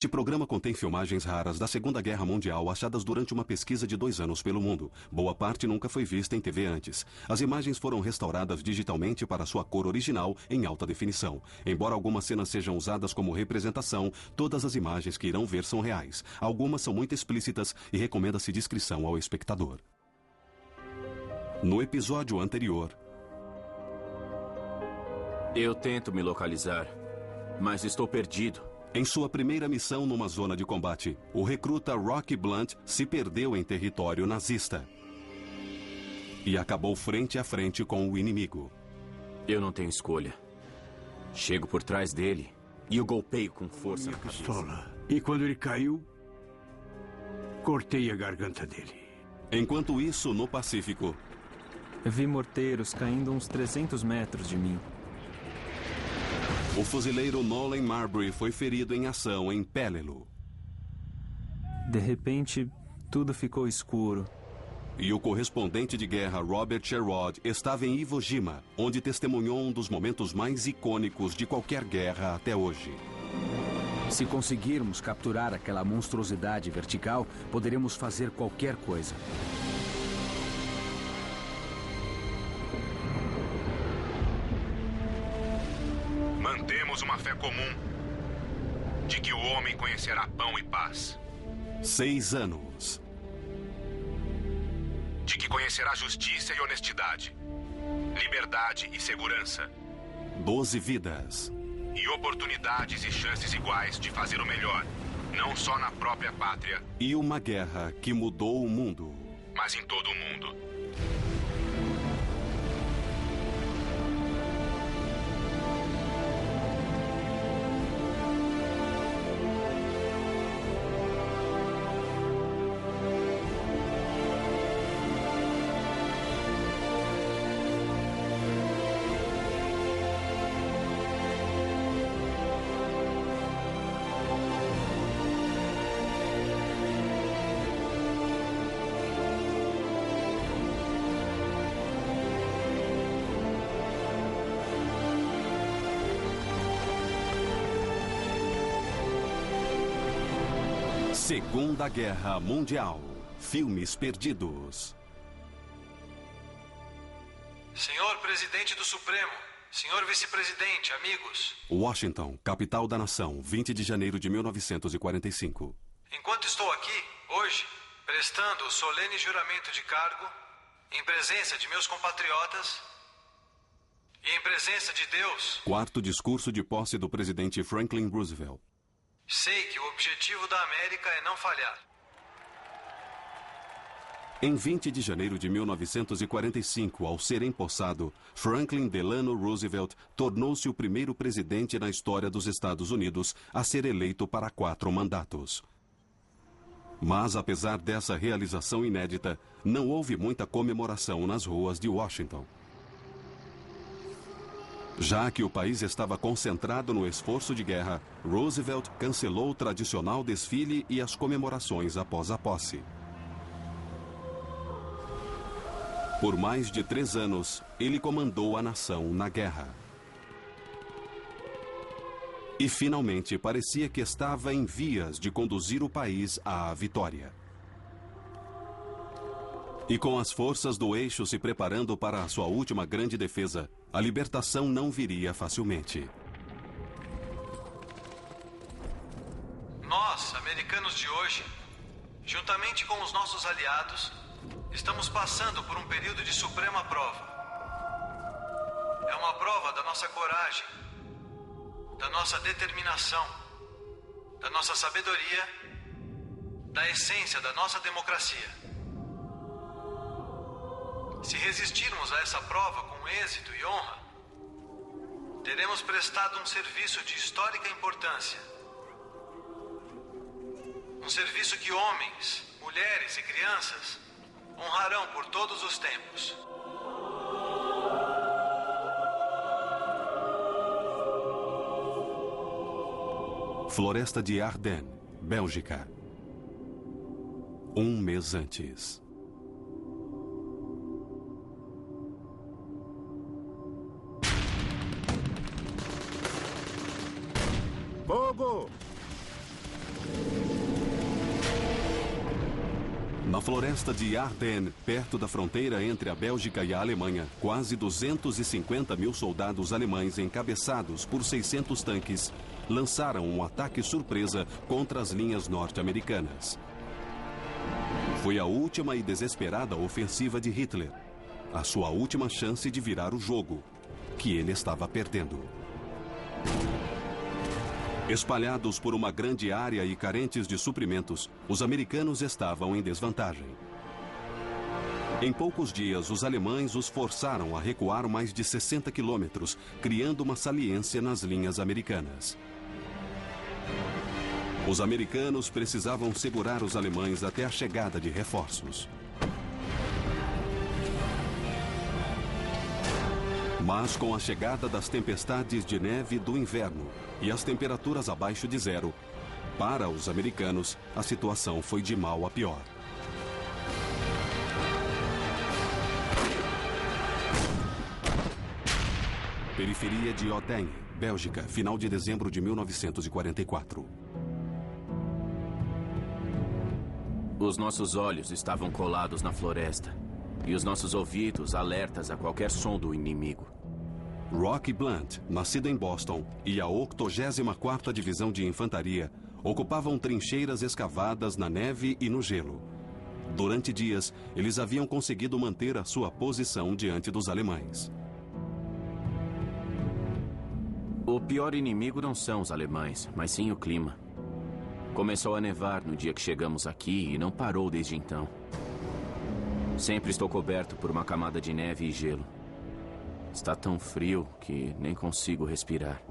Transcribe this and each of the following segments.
Este programa contém filmagens raras da Segunda Guerra Mundial achadas durante uma pesquisa de 2 anos pelo mundo. Boa parte nunca foi vista em TV antes. As imagens foram restauradas digitalmente para sua cor original em alta definição. Embora algumas cenas sejam usadas como representação, todas as imagens que irão ver são reais. Algumas são muito explícitas e recomenda-se discrição ao espectador. No episódio anterior... Eu tento me localizar, mas estou perdido. Em sua primeira missão numa zona de combate, o recruta Rocky Blunt se perdeu em território nazista e acabou frente a frente com o inimigo. Eu não tenho escolha. Chego por trás dele e o golpeio com força na pistola. E quando ele caiu, cortei a garganta dele. Enquanto isso, no Pacífico... Vi morteiros caindo uns 300 metros de mim. O fuzileiro Nolan Marbury foi ferido em ação em Peleliu. De repente, tudo ficou escuro. E o correspondente de guerra Robert Sherrod estava em Iwo Jima, onde testemunhou um dos momentos mais icônicos de qualquer guerra até hoje. Se conseguirmos capturar aquela monstruosidade vertical, poderemos fazer qualquer coisa. Mantemos uma fé comum de que o homem conhecerá pão e paz. 6 anos. De que conhecerá justiça e honestidade, liberdade e segurança. 12 vidas. E oportunidades e chances iguais de fazer o melhor, não só na própria pátria. E uma guerra que mudou o mundo. Mas em todo o mundo. Segunda Guerra Mundial. Filmes perdidos. Senhor Presidente do Supremo, senhor Vice-Presidente, amigos. Washington, capital da nação, 20 de janeiro de 1945. Enquanto estou aqui, hoje, prestando o solene juramento de cargo, em presença de meus compatriotas e em presença de Deus... Quarto discurso de posse do presidente Franklin Roosevelt. Sei que o objetivo da América é não falhar. Em 20 de janeiro de 1945, ao ser empossado, Franklin Delano Roosevelt tornou-se o primeiro presidente na história dos Estados Unidos a ser eleito para 4 mandatos. Mas, apesar dessa realização inédita, não houve muita comemoração nas ruas de Washington. Já que o país estava concentrado no esforço de guerra, Roosevelt cancelou o tradicional desfile e as comemorações após a posse. Por mais de 3 anos, ele comandou a nação na guerra. E finalmente parecia que estava em vias de conduzir o país à vitória. E com as forças do eixo se preparando para a sua última grande defesa, a libertação não viria facilmente. Nós, americanos de hoje, juntamente com os nossos aliados, estamos passando por um período de suprema prova. É uma prova da nossa coragem, da nossa determinação, da nossa sabedoria, da essência da nossa democracia. Se resistirmos a essa prova com êxito e honra, teremos prestado um serviço de histórica importância. Um serviço que homens, mulheres e crianças honrarão por todos os tempos. Floresta de Ardennes, Bélgica. 1 mês antes. Fogo! Na floresta de Ardennes, perto da fronteira entre a Bélgica e a Alemanha, quase 250 mil soldados alemães encabeçados por 600 tanques lançaram um ataque surpresa contra as linhas norte-americanas. Foi a última e desesperada ofensiva de Hitler, a sua última chance de virar o jogo, que ele estava perdendo. Espalhados por uma grande área e carentes de suprimentos, os americanos estavam em desvantagem. Em poucos dias, os alemães os forçaram a recuar mais de 60 quilômetros, criando uma saliência nas linhas americanas. Os americanos precisavam segurar os alemães até a chegada de reforços. Mas com a chegada das tempestades de neve do inverno e as temperaturas abaixo de zero, para os americanos, a situação foi de mal a pior. Periferia de Odense, Bélgica, final de dezembro de 1944. Os nossos olhos estavam colados na floresta e os nossos ouvidos alertas a qualquer som do inimigo. Rocky Blunt, nascido em Boston, e a 84ª Divisão de Infantaria ocupavam trincheiras escavadas na neve e no gelo. Durante dias, eles haviam conseguido manter a sua posição diante dos alemães. O pior inimigo não são os alemães, mas sim o clima. Começou a nevar no dia que chegamos aqui e não parou desde então. Sempre estou coberto por uma camada de neve e gelo. Está tão frio que nem consigo respirar.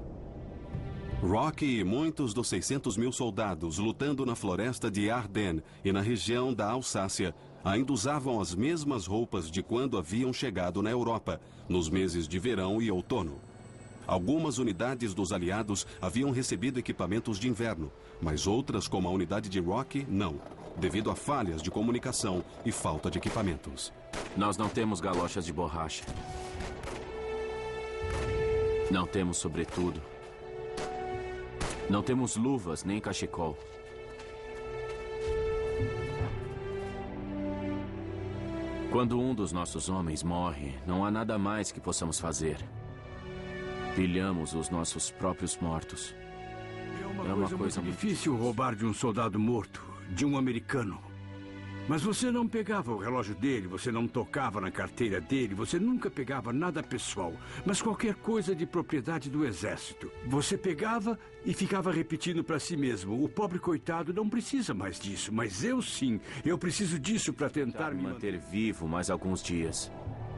Rocky e muitos dos 600 mil soldados lutando na floresta de Ardennes e na região da Alsácia ainda usavam as mesmas roupas de quando haviam chegado na Europa, nos meses de verão e outono. Algumas unidades dos aliados haviam recebido equipamentos de inverno, mas outras, como a unidade de Rocky, não, devido a falhas de comunicação e falta de equipamentos. Nós não temos galochas de borracha. Não temos sobretudo. Não temos luvas nem cachecol. Quando um dos nossos homens morre, não há nada mais que possamos fazer. Pilhamos os nossos próprios mortos. É uma coisa muito difícil roubar de um soldado morto, de um americano. Mas você não pegava o relógio dele, você não tocava na carteira dele, você nunca pegava nada pessoal, mas qualquer coisa de propriedade do exército. Você pegava e ficava repetindo para si mesmo: o pobre coitado não precisa mais disso, mas eu sim, eu preciso disso para tentar me manter vivo mais alguns dias.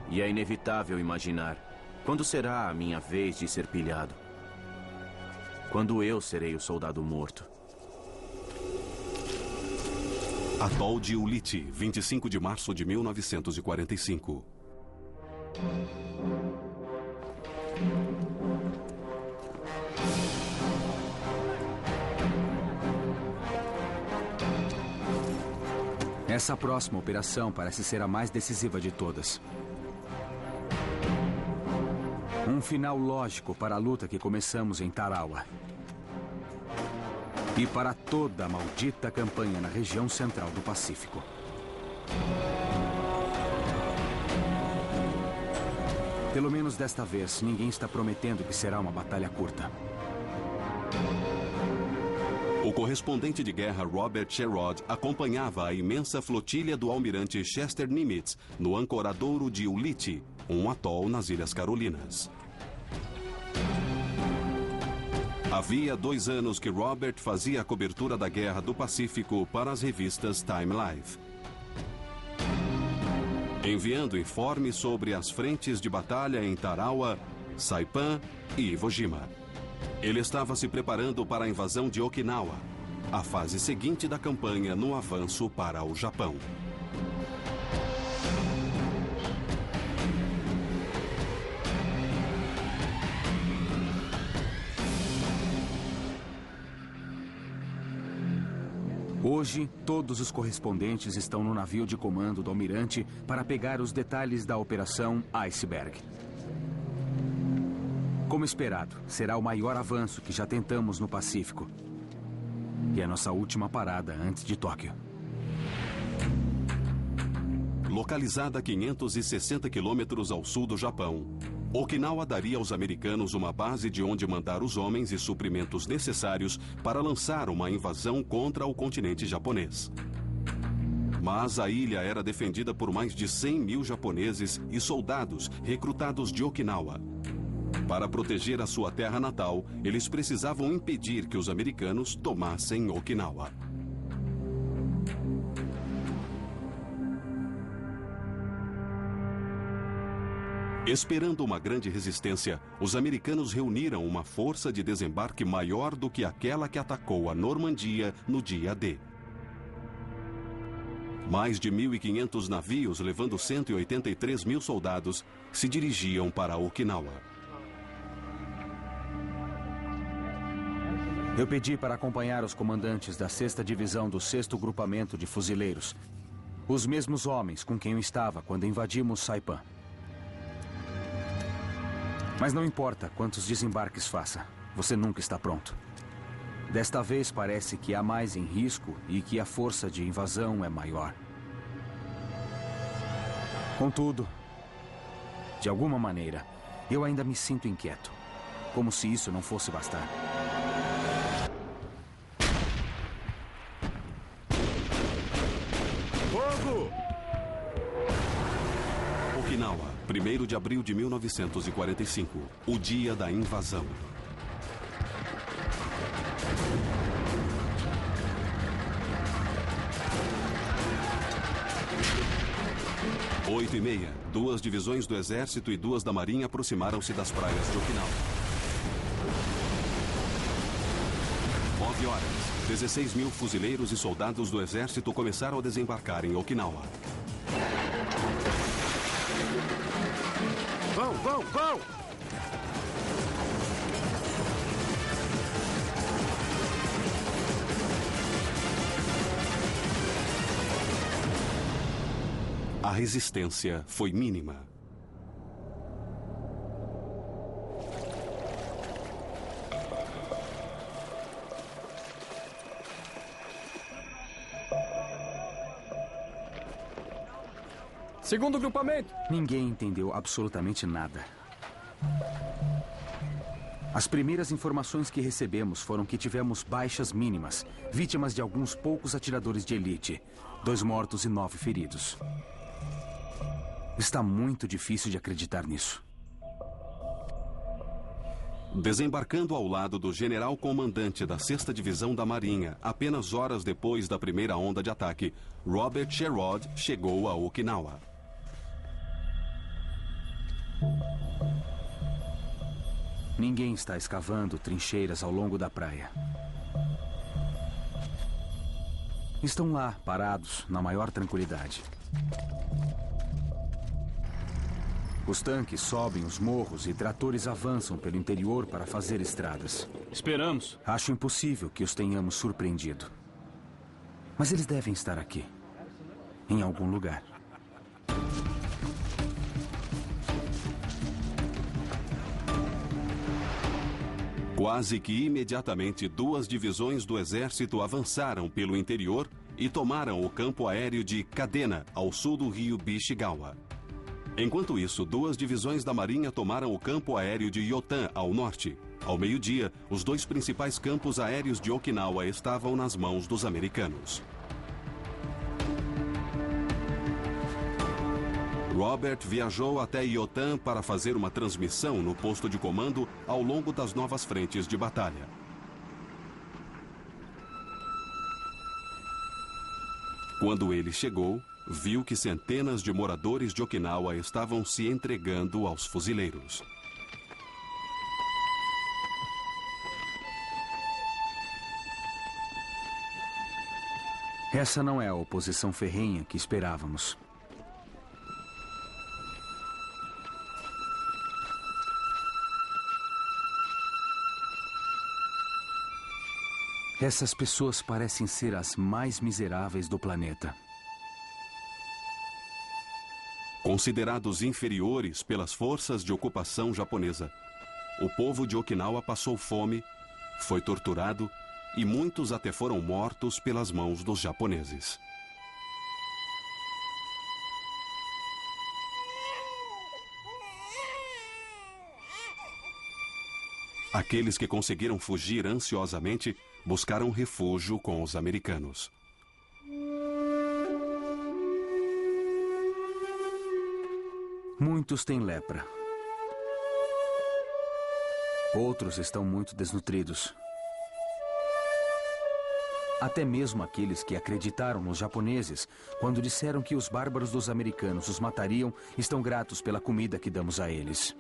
E é inevitável imaginar: quando será a minha vez de ser pilhado? Quando eu serei o soldado morto? Atol de Ulithi, 25 de março de 1945. Essa próxima operação parece ser a mais decisiva de todas. Um final lógico para a luta que começamos em Tarawa. E para toda a maldita campanha na região central do Pacífico. Pelo menos desta vez, ninguém está prometendo que será uma batalha curta. O correspondente de guerra Robert Sherrod acompanhava a imensa flotilha do almirante Chester Nimitz no ancoradouro de Ulithi, um atol nas Ilhas Carolinas. Havia 2 anos que Robert fazia a cobertura da Guerra do Pacífico para as revistas Time Life, enviando informes sobre as frentes de batalha em Tarawa, Saipan e Iwo Jima. Ele estava se preparando para a invasão de Okinawa, a fase seguinte da campanha no avanço para o Japão. Hoje, todos os correspondentes estão no navio de comando do almirante para pegar os detalhes da Operação Iceberg. Como esperado, será o maior avanço que já tentamos no Pacífico. E a nossa última parada antes de Tóquio. localizada a 560 quilômetros ao sul do Japão, Okinawa daria aos americanos uma base de onde mandar os homens e suprimentos necessários para lançar uma invasão contra o continente japonês. Mas a ilha era defendida por mais de 100 mil japoneses e soldados recrutados de Okinawa. Para proteger a sua terra natal, eles precisavam impedir que os americanos tomassem Okinawa. Esperando uma grande resistência, os americanos reuniram uma força de desembarque maior do que aquela que atacou a Normandia no dia D. Mais de 1.500 navios, levando 183 mil soldados, se dirigiam para Okinawa. Eu pedi para acompanhar os comandantes da 6ª Divisão do 6º Grupamento de Fuzileiros. Os mesmos homens com quem eu estava quando invadimos Saipan. Mas não importa quantos desembarques faça, você nunca está pronto. Desta vez parece que há mais em risco e que a força de invasão é maior. Contudo, de alguma maneira, eu ainda me sinto inquieto. Como se isso não fosse bastar. Fogo! Okinawa, 1º de abril de 1945, o dia da invasão. Oito e meia, 2 divisões do Exército e 2 da Marinha aproximaram-se das praias de Okinawa. 9 horas, 16 mil fuzileiros e soldados do Exército começaram a desembarcar em Okinawa. Vão, vão, vão! A resistência foi mínima. Segundo grupamento. Ninguém entendeu absolutamente nada. As primeiras informações que recebemos foram que tivemos baixas mínimas, vítimas de alguns poucos atiradores de elite, 2 mortos e 9 feridos. Está muito difícil de acreditar nisso. Desembarcando ao lado do general-comandante da 6ª Divisão da Marinha, apenas horas depois da primeira onda de ataque, Robert Sherrod chegou a Okinawa. Ninguém está escavando trincheiras ao longo da praia. Estão lá, parados, na maior tranquilidade. Os tanques sobem os morros e tratores avançam pelo interior para fazer estradas. Esperamos. Acho impossível que os tenhamos surpreendido. Mas eles devem estar aqui, em algum lugar. Quase que imediatamente, 2 divisões do Exército avançaram pelo interior e tomaram o campo aéreo de Kadena, ao sul do rio Bishigawa. Enquanto isso, 2 divisões da Marinha tomaram o campo aéreo de Yotan, ao norte. Ao meio-dia, os 2 principais campos aéreos de Okinawa estavam nas mãos dos americanos. Robert viajou até Yotan para fazer uma transmissão no posto de comando ao longo das novas frentes de batalha. Quando ele chegou, viu que centenas de moradores de Okinawa estavam se entregando aos fuzileiros. Essa não é a oposição ferrenha que esperávamos. Essas pessoas parecem ser as mais miseráveis do planeta. Considerados inferiores pelas forças de ocupação japonesa, o povo de Okinawa passou fome, foi torturado e muitos até foram mortos pelas mãos dos japoneses. Aqueles que conseguiram fugir ansiosamente buscaram refúgio com os americanos. Muitos têm lepra. Outros estão muito desnutridos. Até mesmo aqueles que acreditaram nos japoneses, quando disseram que os bárbaros dos americanos os matariam, estão gratos pela comida que damos a eles.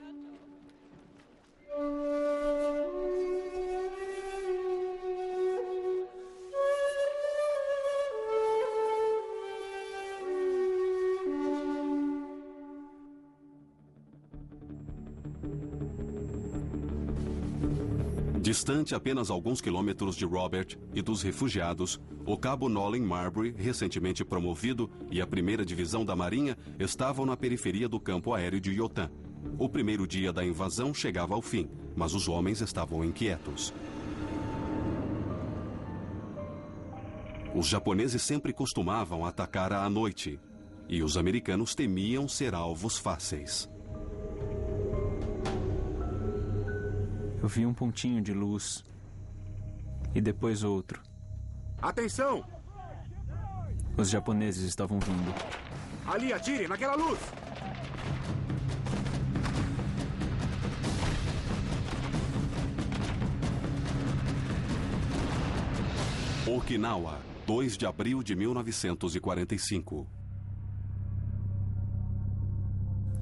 Distante apenas alguns quilômetros de Robert e dos refugiados, o cabo Nolan Marbury, recentemente promovido, e a 1ª Divisão da Marinha estavam na periferia do campo aéreo de Yotan. O primeiro dia da invasão chegava ao fim, mas os homens estavam inquietos. Os japoneses sempre costumavam atacar à noite, e os americanos temiam ser alvos fáceis. Eu vi um pontinho de luz. E depois outro. Atenção! Os japoneses estavam vindo. Ali, atire naquela luz! Okinawa, 2 de abril de 1945.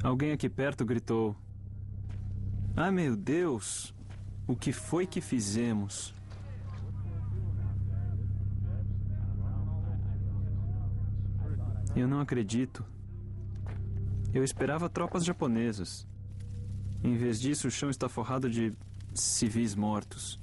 Alguém aqui perto gritou: "Ah, meu Deus! O que foi que fizemos?" Eu não acredito. Eu esperava tropas japonesas. Em vez disso, o chão está forrado de civis mortos.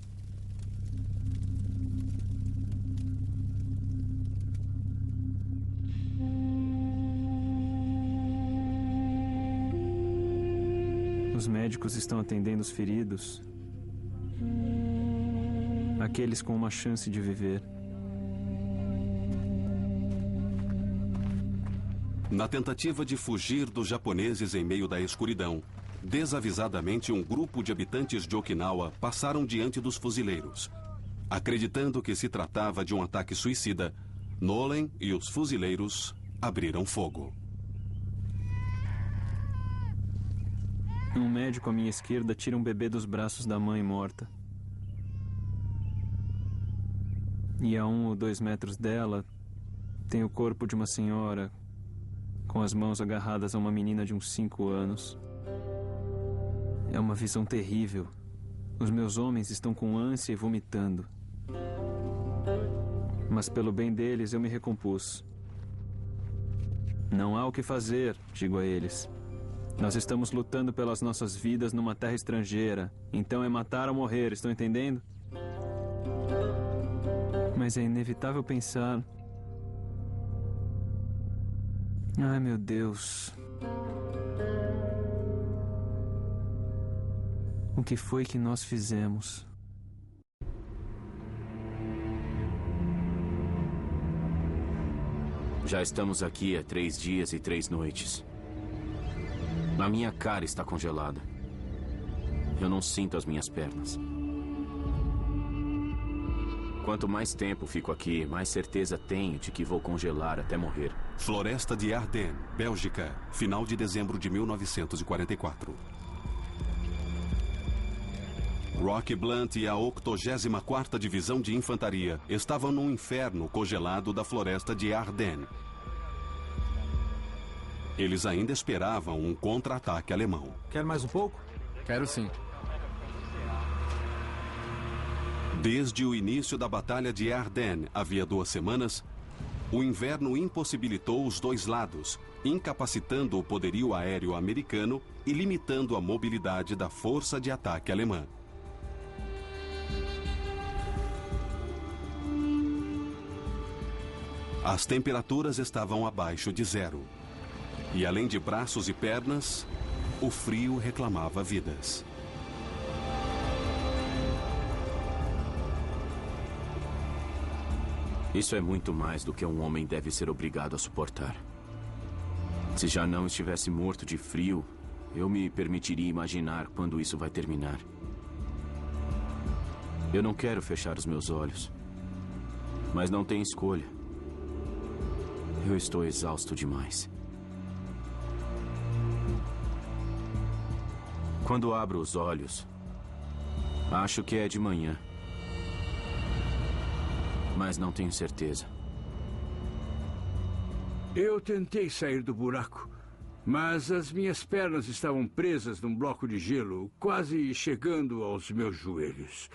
Os médicos estão atendendo os feridos. Aqueles com uma chance de viver. Na tentativa de fugir dos japoneses em meio da escuridão, desavisadamente um grupo de habitantes de Okinawa passaram diante dos fuzileiros. Acreditando que se tratava de um ataque suicida, Nolan e os fuzileiros abriram fogo. Um médico à minha esquerda tira um bebê dos braços da mãe morta. E a 1 ou 2 metros dela, tem o corpo de uma senhora com as mãos agarradas a uma menina de uns 5 anos. É uma visão terrível. Os meus homens estão com ânsia e vomitando. Mas pelo bem deles eu me recompus. Não há o que fazer, digo a eles. Nós estamos lutando pelas nossas vidas numa terra estrangeira. Então é matar ou morrer, estão entendendo? Mas é inevitável pensar... Ai, meu Deus. O que foi que nós fizemos? Já estamos aqui há 3 dias e 3 noites. A minha cara está congelada. Eu não sinto as minhas pernas. Quanto mais tempo fico aqui, mais certeza tenho de que vou congelar até morrer. Floresta de Ardennes, Bélgica, final de dezembro de 1944. Rock Blunt e a 84ª Divisão de Infantaria estavam no inferno congelado da floresta de Ardennes. Eles ainda esperavam um contra-ataque alemão. Quer mais um pouco? Quero sim. Desde o início da Batalha de Ardennes, havia 2 semanas, o inverno impossibilitou os dois lados, incapacitando o poderio aéreo americano e limitando a mobilidade da força de ataque alemã. As temperaturas estavam abaixo de 0. E além de braços e pernas, o frio reclamava vidas. Isso é muito mais do que um homem deve ser obrigado a suportar. Se já não estivesse morto de frio, eu me permitiria imaginar quando isso vai terminar. Eu não quero fechar os meus olhos, mas não tenho escolha. Eu estou exausto demais. Quando abro os olhos, acho que é de manhã, mas não tenho certeza. Eu tentei sair do buraco, mas as minhas pernas estavam presas num bloco de gelo, quase chegando aos meus joelhos.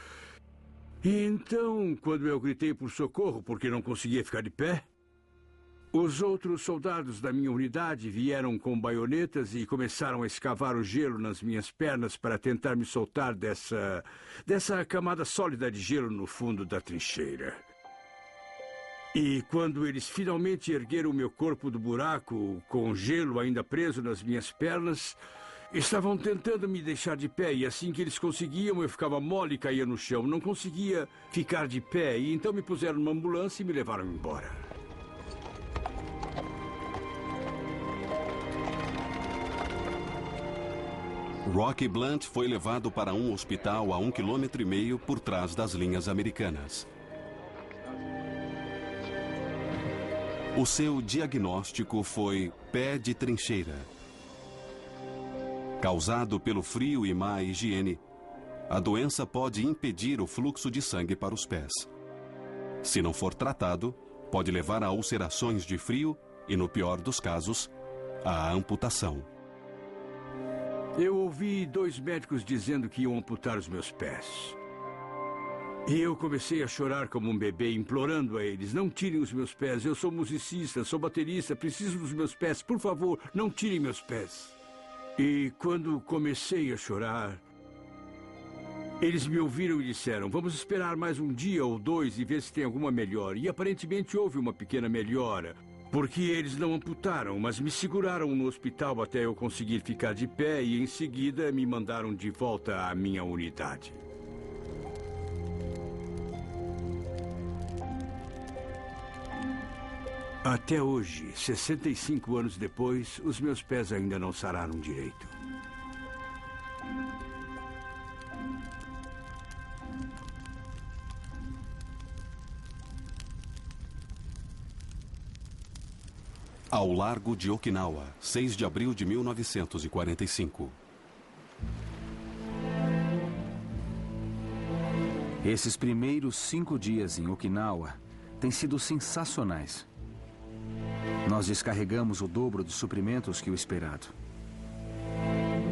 E então, quando eu gritei por socorro porque não conseguia ficar de pé, os outros soldados da minha unidade vieram com baionetas e começaram a escavar o gelo nas minhas pernas para tentar me soltar dessa camada sólida de gelo no fundo da trincheira. E quando eles finalmente ergueram o meu corpo do buraco, com gelo ainda preso nas minhas pernas, estavam tentando me deixar de pé, e assim que eles conseguiam, eu ficava mole e caía no chão. Não conseguia ficar de pé, e então me puseram numa ambulância e me levaram embora. Rocky Blunt foi levado para um hospital a 1,5 km por trás das linhas americanas. O seu diagnóstico foi pé de trincheira. Causado pelo frio e má higiene, a doença pode impedir o fluxo de sangue para os pés. Se não for tratado, pode levar a ulcerações de frio e, no pior dos casos, a amputação. Eu ouvi 2 médicos dizendo que iam amputar os meus pés. E eu comecei a chorar como um bebê, implorando a eles: não tirem os meus pés, eu sou musicista, sou baterista, preciso dos meus pés, por favor, não tirem meus pés. E quando comecei a chorar, eles me ouviram e disseram: vamos esperar mais um dia ou 2 e ver se tem alguma melhora. E aparentemente houve uma pequena melhora, porque eles não amputaram, mas me seguraram no hospital até eu conseguir ficar de pé e em seguida me mandaram de volta à minha unidade. Até hoje, 65 anos depois, os meus pés ainda não sararam direito. Ao largo de Okinawa, 6 de abril de 1945. Esses primeiros 5 dias em Okinawa têm sido sensacionais. Nós descarregamos o dobro dos suprimentos que o esperado.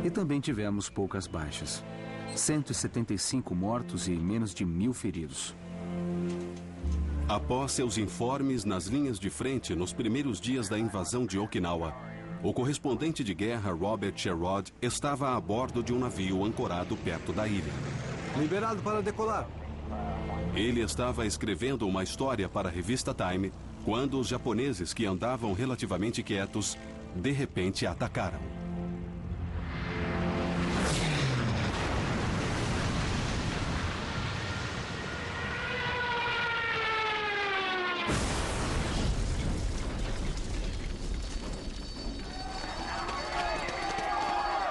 E também tivemos poucas baixas. 175 mortos e menos de 1.000 feridos. Após seus informes nas linhas de frente nos primeiros dias da invasão de Okinawa, o correspondente de guerra Robert Sherrod estava a bordo de um navio ancorado perto da ilha. Liberado para decolar. Ele estava escrevendo uma história para a revista Time quando os japoneses, que andavam relativamente quietos, de repente atacaram.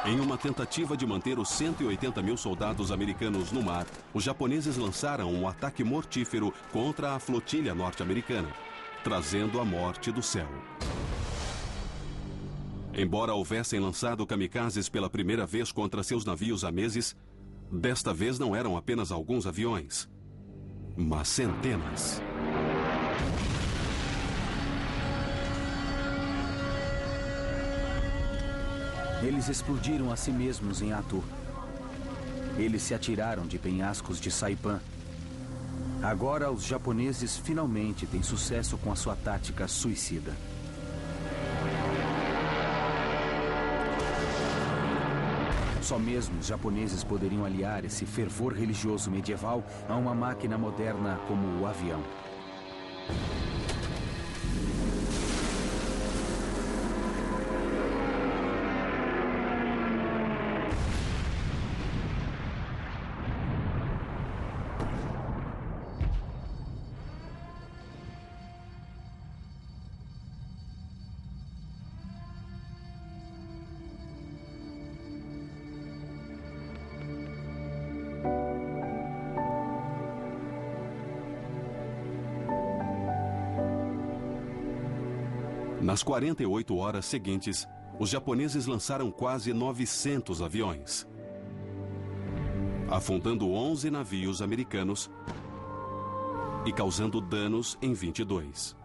Em uma tentativa de manter os 180 mil soldados americanos no mar, os japoneses lançaram um ataque mortífero contra a flotilha norte-americana, trazendo a morte do céu. Embora houvessem lançado kamikazes pela primeira vez contra seus navios há meses, desta vez não eram apenas alguns aviões, mas centenas. Eles explodiram a si mesmos em Atu. Eles se atiraram de penhascos de Saipan. Agora, os japoneses finalmente têm sucesso com a sua tática suicida. Só mesmo os japoneses poderiam aliar esse fervor religioso medieval a uma máquina moderna como o avião. Nas 48 horas seguintes, os japoneses lançaram quase 900 aviões, afundando 11 navios americanos e causando danos em 22.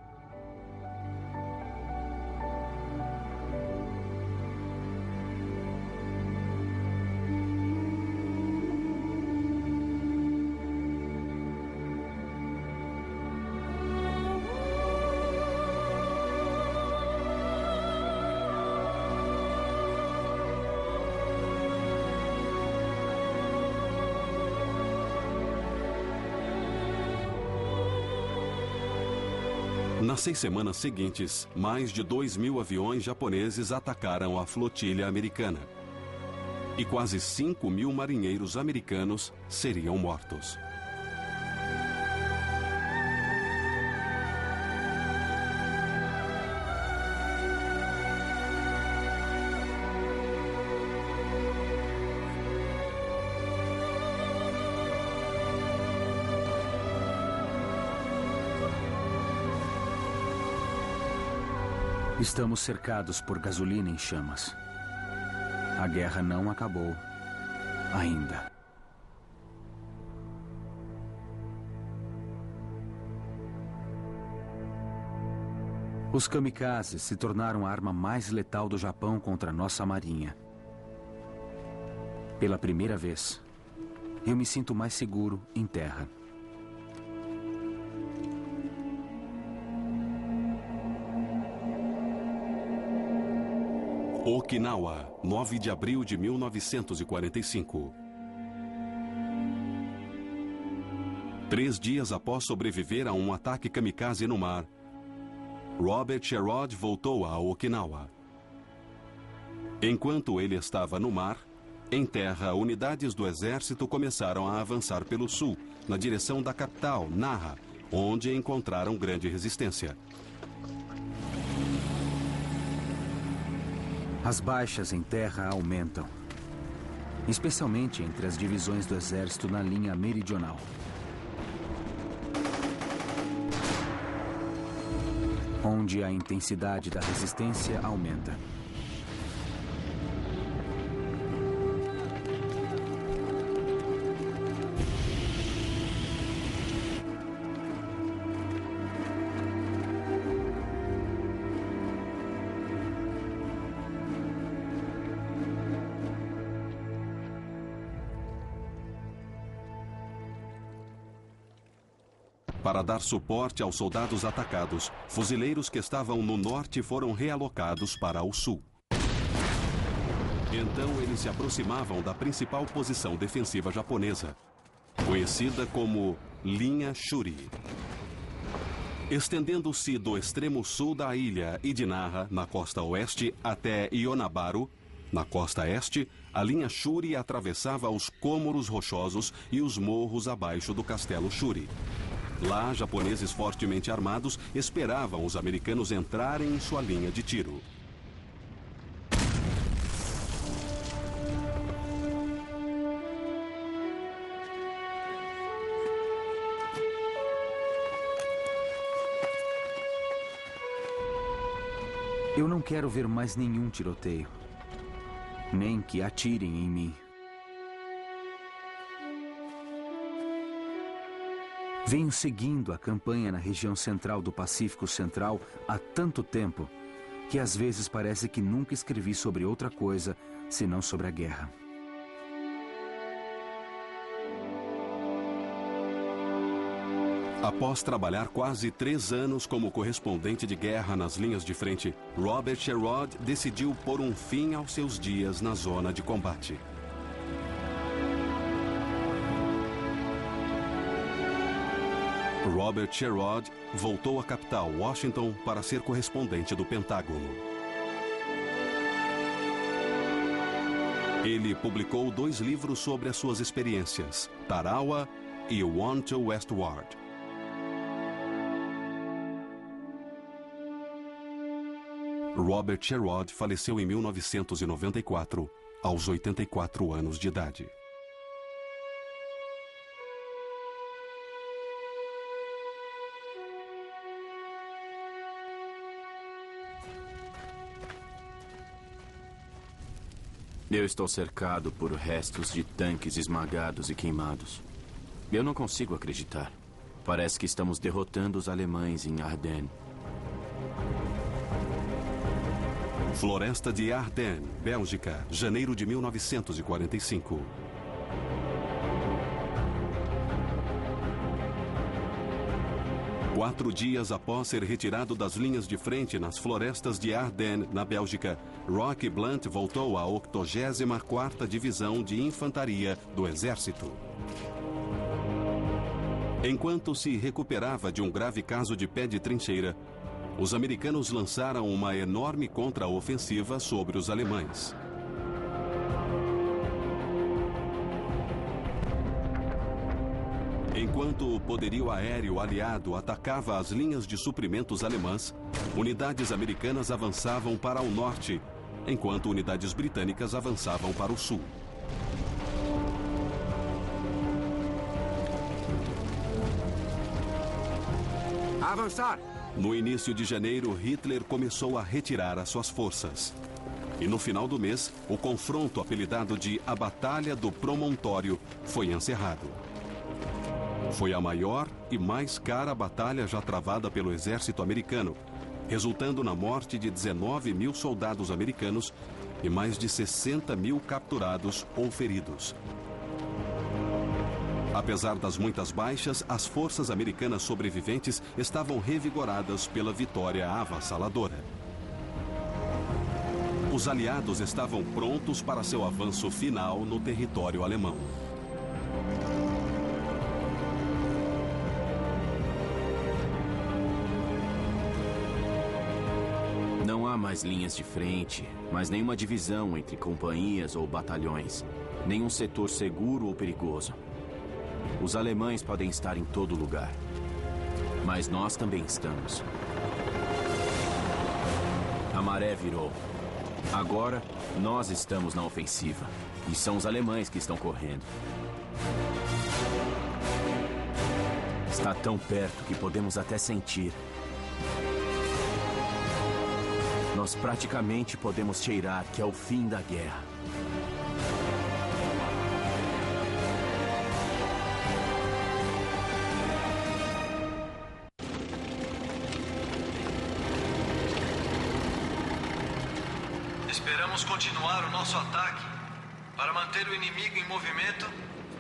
Nas 6 semanas seguintes, mais de 2.000 aviões japoneses atacaram a flotilha americana. E quase 5.000 marinheiros americanos seriam mortos. Estamos cercados por gasolina em chamas. A guerra não acabou ainda. Os kamikazes se tornaram a arma mais letal do Japão contra nossa marinha. Pela primeira vez, eu me sinto mais seguro em terra. Okinawa, 9 de abril de 1945. 3 dias após sobreviver a um ataque kamikaze no mar, Robert Sherrod voltou a Okinawa. Enquanto ele estava no mar, em terra, unidades do exército começaram a avançar pelo sul, na direção da capital, Naha, onde encontraram grande resistência. As baixas em terra aumentam, especialmente entre as divisões do exército na linha meridional. Onde a intensidade da resistência aumenta. Para dar suporte aos soldados atacados, fuzileiros que estavam no norte foram realocados para o sul. Então eles se aproximavam da principal posição defensiva japonesa, conhecida como Linha Shuri. Estendendo-se do extremo sul da ilha e de Naha, na costa oeste, até Ionabaru, na costa este, a linha Shuri atravessava os cômoros rochosos e os morros abaixo do castelo Shuri. Lá, japoneses fortemente armados esperavam os americanos entrarem em sua linha de tiro. Eu não quero ver mais nenhum tiroteio, nem que atirem em mim. Venho seguindo a campanha na região central do Pacífico Central há tanto tempo que às vezes parece que nunca escrevi sobre outra coisa senão sobre a guerra. Após trabalhar quase 3 anos como correspondente de guerra nas linhas de frente, Robert Sherrod decidiu pôr um fim aos seus dias na zona de combate. Robert Sherrod voltou à capital, Washington, para ser correspondente do Pentágono. Ele publicou 2 livros sobre as suas experiências, Tarawa e One to Westward. Robert Sherrod faleceu em 1994, aos 84 anos de idade. Eu estou cercado por restos de tanques esmagados e queimados. Eu não consigo acreditar. Parece que estamos derrotando os alemães em Ardennes. Floresta de Ardennes, Bélgica, janeiro de 1945. Quatro dias após ser retirado das linhas de frente nas florestas de Ardennes, na Bélgica, Rocky Blunt voltou à 84ª Divisão de Infantaria do Exército. Enquanto se recuperava de um grave caso de pé de trincheira, os americanos lançaram uma enorme contraofensiva sobre os alemães. Enquanto o poderio aéreo aliado atacava as linhas de suprimentos alemãs, unidades americanas avançavam para o norte, enquanto unidades britânicas avançavam para o sul. Avançar! No início de janeiro, Hitler começou a retirar as suas forças. E no final do mês, o confronto apelidado de A Batalha do Promontório foi encerrado. Foi a maior e mais cara batalha já travada pelo exército americano, resultando na morte de 19 mil soldados americanos e mais de 60 mil capturados ou feridos. Apesar das muitas baixas, as forças americanas sobreviventes estavam revigoradas pela vitória avassaladora. Os aliados estavam prontos para seu avanço final no território alemão. Não há mais linhas de frente, mas nenhuma divisão entre companhias ou batalhões. Nenhum setor seguro ou perigoso. Os alemães podem estar em todo lugar, mas nós também estamos. A maré virou. Agora, nós estamos na ofensiva. E são os alemães que estão correndo. Está tão perto que podemos até sentir. Nós praticamente podemos cheirar que é o fim da guerra. Esperamos continuar o nosso ataque para manter o inimigo em movimento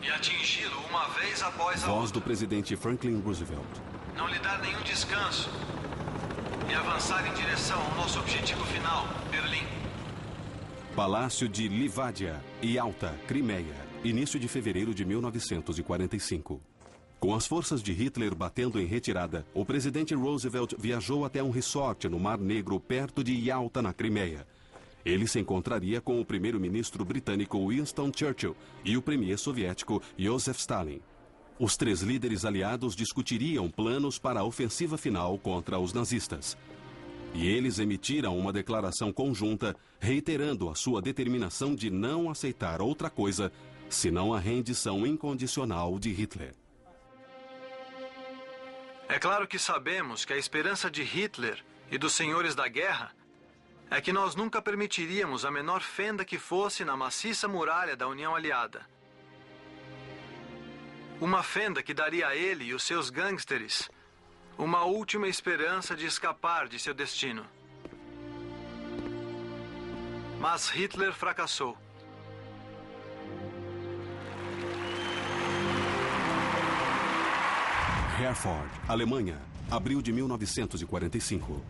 e atingi-lo uma vez após a Voz outra. do presidente Franklin Roosevelt. Não lhe dar nenhum descanso e avançar em direção ao nosso objetivo final, Berlim. Palácio de Livádia, Yalta, Crimeia, início de fevereiro de 1945. Com as forças de Hitler batendo em retirada, o presidente Roosevelt viajou até um resort no Mar Negro perto de Yalta, na Crimeia. Ele se encontraria com o primeiro-ministro britânico Winston Churchill e o premier soviético Joseph Stalin. Os três líderes aliados discutiriam planos para a ofensiva final contra os nazistas. E eles emitiram uma declaração conjunta reiterando a sua determinação de não aceitar outra coisa senão a rendição incondicional de Hitler. É claro que sabemos que a esperança de Hitler e dos senhores da guerra é que nós nunca permitiríamos a menor fenda que fosse na maciça muralha da União Aliada. Uma fenda que daria a ele e os seus gangsters uma última esperança de escapar de seu destino. Mas Hitler fracassou. Herford, Alemanha, abril de 1945.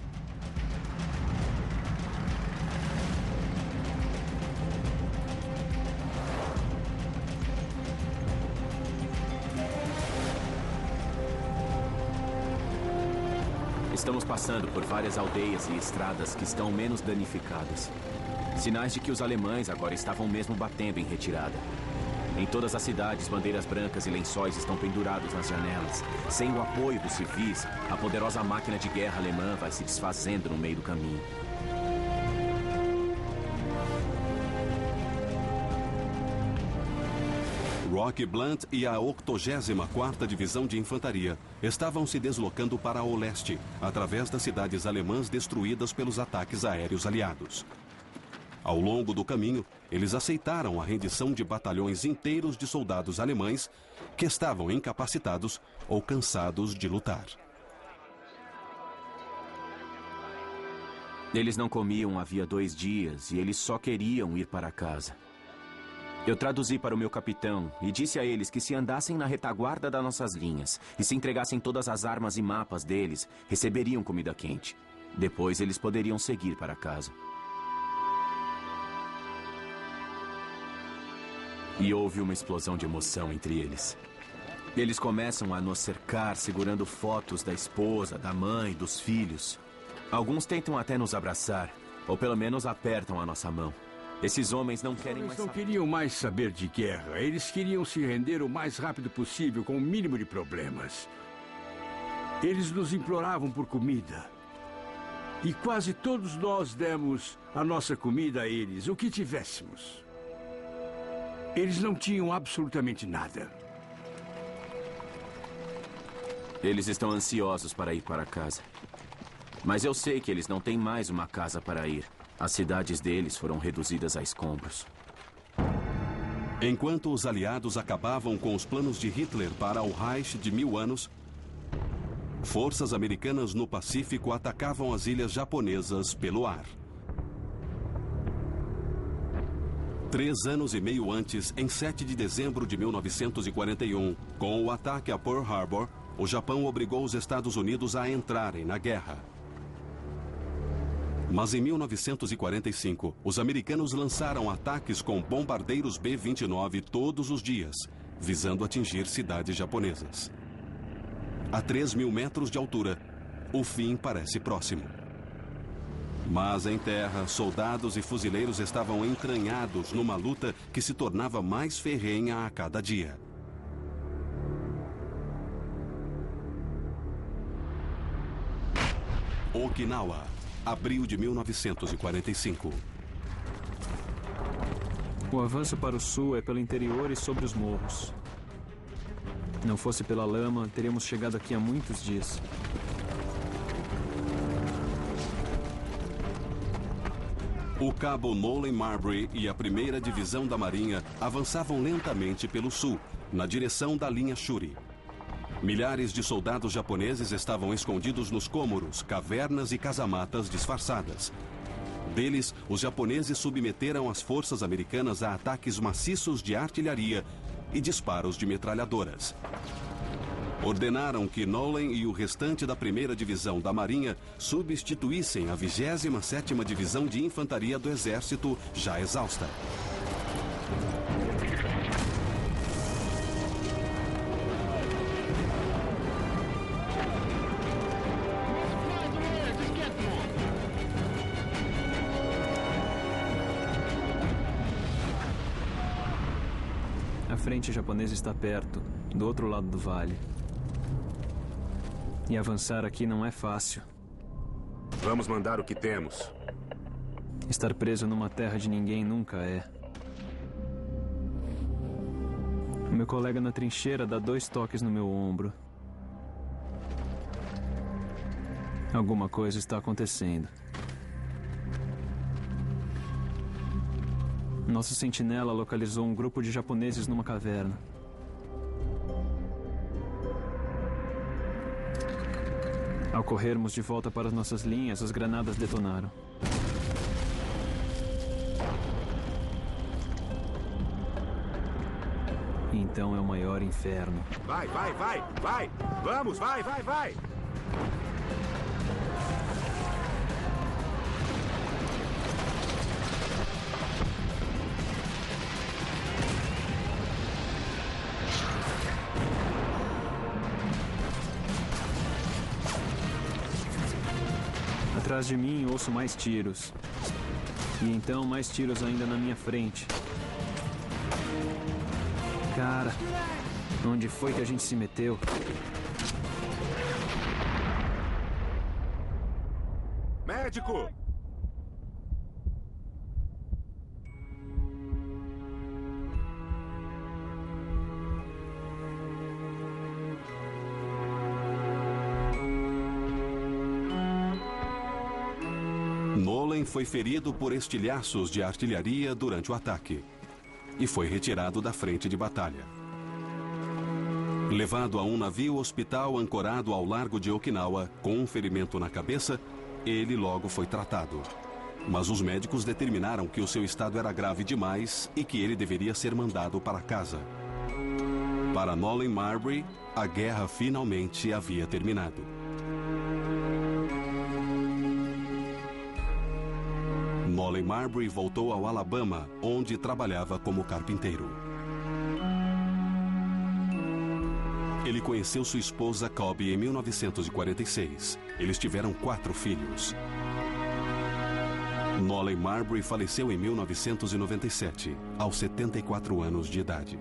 Estamos passando por várias aldeias e estradas que estão menos danificadas. Sinais de que os alemães agora estavam mesmo batendo em retirada. Em todas as cidades, bandeiras brancas e lençóis estão pendurados nas janelas. Sem o apoio dos civis, a poderosa máquina de guerra alemã vai se desfazendo no meio do caminho. Rocky Blunt e a 84ª Divisão de Infantaria estavam se deslocando para o leste, através das cidades alemãs destruídas pelos ataques aéreos aliados. Ao longo do caminho, eles aceitaram a rendição de batalhões inteiros de soldados alemães que estavam incapacitados ou cansados de lutar. Eles não comiam havia 2 dias e eles só queriam ir para casa. Eu traduzi para o meu capitão e disse a eles que se andassem na retaguarda das nossas linhas e se entregassem todas as armas e mapas deles, receberiam comida quente. Depois eles poderiam seguir para casa. E houve uma explosão de emoção entre eles. Eles começam a nos cercar segurando fotos da esposa, da mãe, dos filhos. Alguns tentam até nos abraçar, ou pelo menos apertam a nossa mão. Esses homens não querem mais Eles não saber. queriam mais saber de guerra. Eles queriam se render o mais rápido possível, com o mínimo de problemas. Eles nos imploravam por comida. E quase todos nós demos a nossa comida a eles, o que tivéssemos. Eles não tinham absolutamente nada. Eles estão ansiosos para ir para casa. Mas eu sei que eles não têm mais uma casa para ir. As cidades deles foram reduzidas a escombros. Enquanto os aliados acabavam com os planos de Hitler para o Reich de 1000 anos, forças americanas no Pacífico atacavam as ilhas japonesas pelo ar. 3 anos e meio antes, em 7 de dezembro de 1941, com o ataque a Pearl Harbor, o Japão obrigou os Estados Unidos a entrarem na guerra. Mas em 1945, os americanos lançaram ataques com bombardeiros B-29 todos os dias, visando atingir cidades japonesas. A 3.000 metros de altura, o fim parece próximo. Mas em terra, soldados e fuzileiros estavam entranhados numa luta que se tornava mais ferrenha a cada dia. Okinawa, abril de 1945. O avanço para o sul é pelo interior e sobre os morros. Não fosse pela lama, teríamos chegado aqui há muitos dias. O cabo Nolan Marbury e a 1ª Divisão da Marinha avançavam lentamente pelo sul, na direção da linha Shuri. Milhares de soldados japoneses estavam escondidos nos cômoros, cavernas e casamatas disfarçadas. Deles, os japoneses submeteram as forças americanas a ataques maciços de artilharia e disparos de metralhadoras. Ordenaram que Nolan e o restante da 1ª Divisão da Marinha substituíssem a 27ª Divisão de Infantaria do Exército, já exausta. A frente japonesa está perto, do outro lado do vale. E avançar aqui não é fácil. Vamos mandar o que temos. Estar preso numa terra de ninguém nunca é. O meu colega na trincheira dá 2 toques no meu ombro. Alguma coisa está acontecendo. Nosso sentinela localizou um grupo de japoneses numa caverna. Ao corrermos de volta para as nossas linhas, as granadas detonaram. Então é o maior inferno. Vai, vai, vai, vai! Vamos, vai, vai, vai! Atrás de mim, ouço mais tiros. E então, mais tiros ainda na minha frente. Cara, onde foi que a gente se meteu? Médico! Nolan foi ferido por estilhaços de artilharia durante o ataque e foi retirado da frente de batalha. Levado a um navio hospital ancorado ao largo de Okinawa com um ferimento na cabeça, ele logo foi tratado. Mas os médicos determinaram que o seu estado era grave demais e que ele deveria ser mandado para casa. Para Nolan Marbury, a guerra finalmente havia terminado. Nolan Marbury voltou ao Alabama, onde trabalhava como carpinteiro. Ele conheceu sua esposa Cobby em 1946. Eles tiveram 4 filhos. Nolan Marbury faleceu em 1997, aos 74 anos de idade.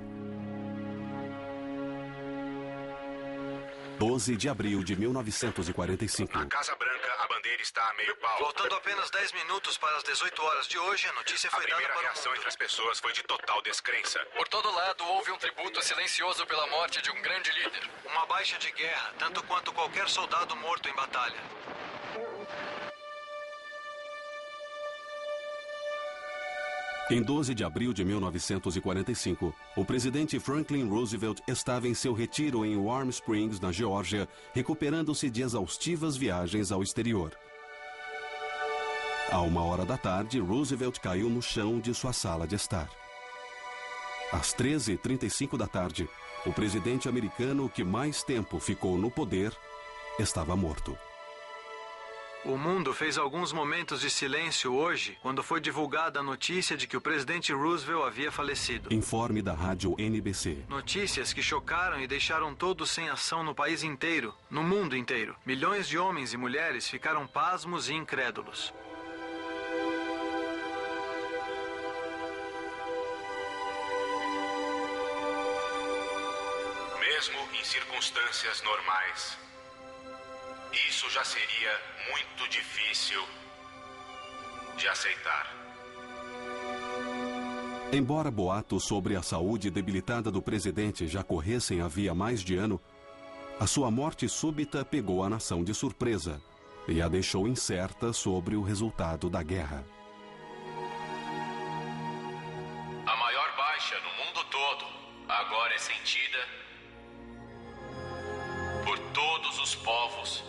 12 de abril de 1945. Na Casa Branca, a bandeira está a meio pau. Faltando apenas 10 minutos para as 18 horas de hoje, a notícia foi dada para o mundo. A primeira reação entre as pessoas foi de total descrença. Por todo lado, houve um tributo silencioso pela morte de um grande líder. Uma baixa de guerra, tanto quanto qualquer soldado morto em batalha. Em 12 de abril de 1945, o presidente Franklin Roosevelt estava em seu retiro em Warm Springs, na Geórgia, recuperando-se de exaustivas viagens ao exterior. À 1h da tarde, Roosevelt caiu no chão de sua sala de estar. Às 13h35 da tarde, o presidente americano que mais tempo ficou no poder estava morto. O mundo fez alguns momentos de silêncio hoje, quando foi divulgada a notícia de que o presidente Roosevelt havia falecido. Informe da rádio NBC. Notícias que chocaram e deixaram todos sem ação no país inteiro, no mundo inteiro. Milhões de homens e mulheres ficaram pasmos e incrédulos. Mesmo em circunstâncias normais, isso já seria muito difícil de aceitar. Embora boatos sobre a saúde debilitada do presidente já corressem havia mais de ano, a sua morte súbita pegou a nação de surpresa e a deixou incerta sobre o resultado da guerra. A maior baixa no mundo todo agora é sentida por todos os povos